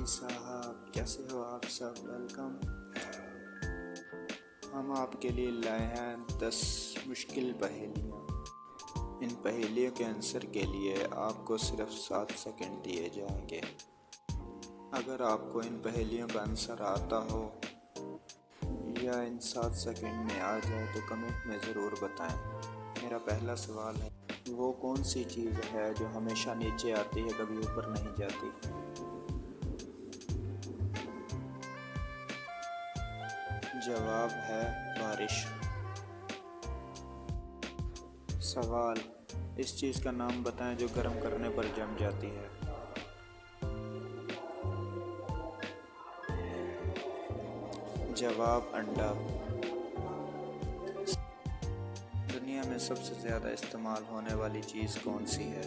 साहब, कैसे हो आप सब? वेलकम। हम आपके लिए लाए हैं 10 मुश्किल पहेलियाँ। इन पहेलियों के आंसर के लिए आपको सिर्फ 7 सेकंड दिए जाएंगे। अगर आपको इन पहेलियों का आंसर आता हो या इन 7 सेकंड में आ जाए तो कमेंट में ज़रूर बताएं। मेरा पहला सवाल है, वो कौन सी चीज़ है जो हमेशा नीचे आती है, कभी ऊपर नहीं जाती? जवाब है बारिश। सवाल, इस चीज़ का नाम बताएं जो गर्म करने पर जम जाती है। जवाब अंडा। दुनिया में सबसे ज़्यादा इस्तेमाल होने वाली चीज़ कौन सी है?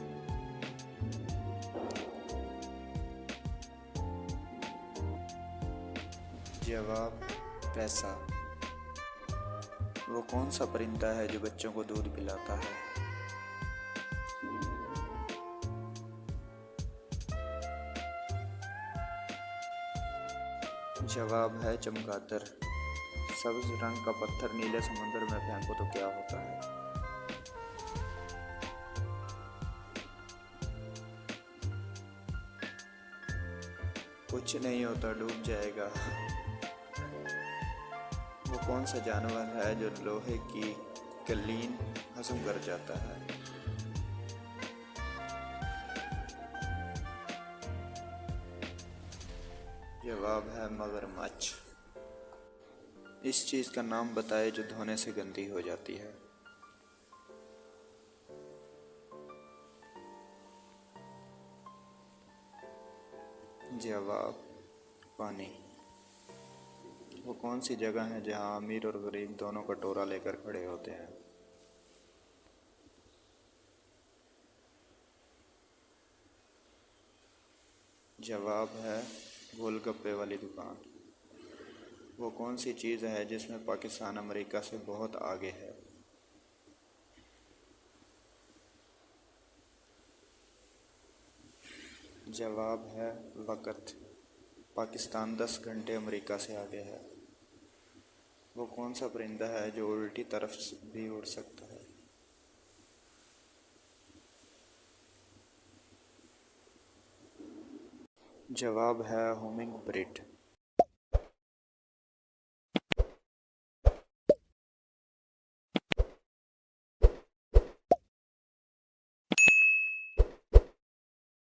जवाब पैसा। वो कौन सा परिंदा है जो बच्चों को दूध पिलाता है? जवाब है चमगादड़। सब्ज रंग का पत्थर नीले समुद्र में फेंको तो क्या होता है? कुछ नहीं होता, डूब जाएगा। वो कौन सा जानवर है जो लोहे की कलीन हजम कर जाता है? जवाब है मगरमच्छ। इस चीज़ का नाम बताए जो धोने से गंदी हो जाती है। जवाब पानी। वो कौन सी जगह है जहाँ अमीर और गरीब दोनों कटोरा लेकर खड़े होते हैं? जवाब है गोलगप्पे वाली दुकान। वो कौन सी चीज़ है जिसमें पाकिस्तान अमेरिका से बहुत आगे है? जवाब है वक़्त। पाकिस्तान 10 घंटे अमेरिका से आगे है। वो कौन सा परिंदा है जो उल्टी तरफ भी उड़ सकता है? जवाब है हुमिंग बर्ड।